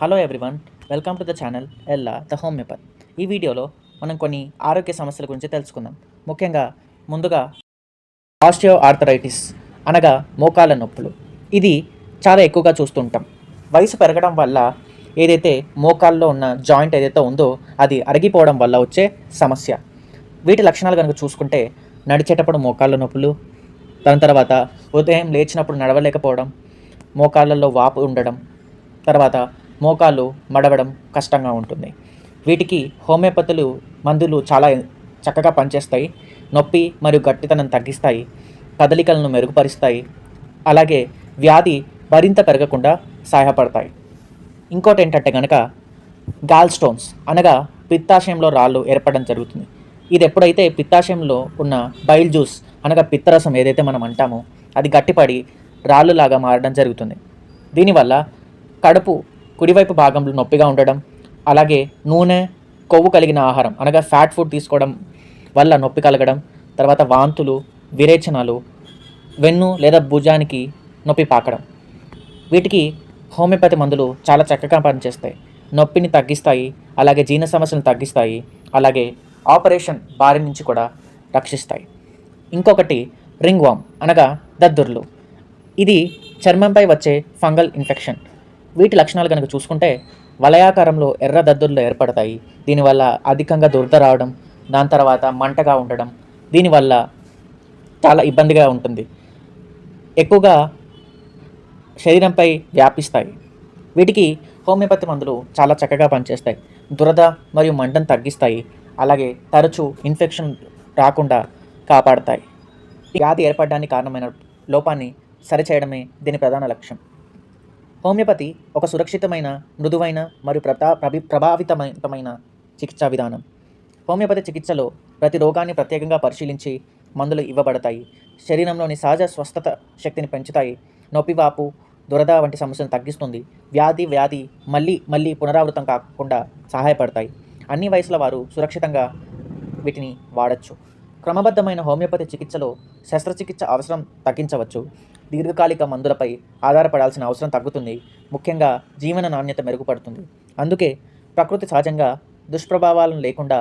Hello everyone, welcome to the channel Ella the homeopath. ఈ వీడియోలో మనం కొన్ని ఆరోగ్య సమస్యల గురించి తెలుసుకుందాం. ముఖ్యంగా ముందుగా ఆస్టియో ఆర్థరైటిస్ అనగా మోకాళ్ళ నొప్పులు. ఇది చాలా ఎక్కువగా చూస్తుంటాం. వయసు పెరగడం వల్ల ఏదైతే మోకాల్లో ఉన్న జాయింట్ ఏదైతే ఉందో అది అరిగిపోవడం వల్ల వచ్చే సమస్య. వీటి లక్షణాలు కనుక చూసుకుంటే నడిచేటప్పుడు మోకాళ్ళ నొప్పులు, దాని తర్వాత ఉదయం లేచినప్పుడు నడవలేకపోవడం, మోకాళ్ళల్లో వాపు ఉండడం, తర్వాత మోకాళ్ళు మడవడం కష్టంగా ఉంటుంది. వీటికి హోమియోపతులు మందులు చాలా చక్కగా పనిచేస్తాయి. నొప్పి మరియు గట్టితనం తగ్గిస్తాయి, కదలికలను మెరుగుపరుస్తాయి, అలాగే వ్యాధి మరింత పెరగకుండా సహాయపడతాయి. ఇంకోటి ఏంటంటే కనుక గాల్ స్టోన్స్ అనగా పిత్తాశయంలో రాళ్ళు ఏర్పడడం జరుగుతుంది. ఇది ఎప్పుడైతే పిత్తాశయంలో ఉన్న బైల్ జ్యూస్ అనగా పిత్తరసం ఏదైతే మనం అంటామో అది గట్టిపడి రాళ్ళులాగా మారడం జరుగుతుంది. దీనివల్ల కడుపు కుడివైపు భాగంలో నొప్పిగా ఉండడం, అలాగే నూనె కొవ్వు కలిగిన ఆహారం అనగా ఫ్యాట్ ఫుడ్ తీసుకోవడం వల్ల నొప్పి కలగడం, తర్వాత వాంతులు, విరేచనాలు, వెన్ను లేదా భుజానికి నొప్పి పాకడం. వీటికి హోమియోపతి మందులు చాలా చక్కగా పనిచేస్తాయి. నొప్పిని తగ్గిస్తాయి, అలాగే జీర్ణ సమస్యలను తగ్గిస్తాయి, అలాగే ఆపరేషన్ బారి నుంచి కూడా రక్షిస్తాయి. ఇంకొకటి రింగ్ వామ్ అనగా దద్దుర్లు. ఇది చర్మంపై వచ్చే ఫంగల్ ఇన్ఫెక్షన్. వీటి లక్షణాలు కనుక చూసుకుంటే వలయాకారంలో ఎర్ర దద్దుర్లు ఏర్పడతాయి. దీనివల్ల అధికంగా దురద రావడం, దాని తర్వాత మంటగా ఉండడం, దీనివల్ల చాలా ఇబ్బందిగా ఉంటుంది. ఎక్కువగా శరీరంపై వ్యాపిస్తాయి. వీటికి హోమియోపతి మందులు చాలా చక్కగా పనిచేస్తాయి. దురద మరియు మంటను తగ్గిస్తాయి, అలాగే తరచూ ఇన్ఫెక్షన్ రాకుండా కాపాడతాయి. వ్యాధి ఏర్పడడానికి కారణమైన లోపాన్ని సరిచేయడమే దీని ప్రధాన లక్ష్యం. హోమియోపతి ఒక సురక్షితమైన, మృదువైన మరియు ప్రభావితమైన చికిత్సా విధానం. హోమియోపతి చికిత్సలో ప్రతి రోగాన్ని ప్రత్యేకంగా పరిశీలించి మందులు ఇవ్వబడతాయి. శరీరంలోని సహజ స్వస్థత శక్తిని పెంచుతాయి. నొప్పివాపు, దురద వంటి సమస్యలను తగ్గిస్తుంది. వ్యాధి మళ్ళీ పునరావృతం కాకుండా సహాయపడతాయి. అన్ని వయసుల వారు సురక్షితంగా వీటిని వాడచ్చు. క్రమబద్ధమైన హోమియోపతి చికిత్సలో శస్త్రచికిత్స అవసరం తగ్గించవచ్చు. దీర్ఘకాలిక మందులపై ఆధారపడాల్సిన అవసరం తగ్గుతుంది. ముఖ్యంగా జీవన నాణ్యత మెరుగుపడుతుంది. అందుకే ప్రకృతి సహజంగా దుష్ప్రభావాలను లేకుండా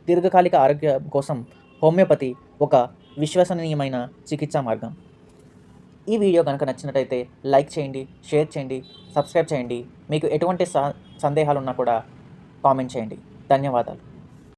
దీర్ఘకాలిక ఆరోగ్యం కోసం హోమియోపతి ఒక విశ్వసనీయమైన చికిత్సా మార్గం. ఈ వీడియో కనుక నచ్చినట్టయితే లైక్ చేయండి, షేర్ చేయండి, సబ్స్క్రైబ్ చేయండి. మీకు ఎటువంటి సందేహాలు ఉన్నా కూడా కామెంట్ చేయండి. ధన్యవాదాలు.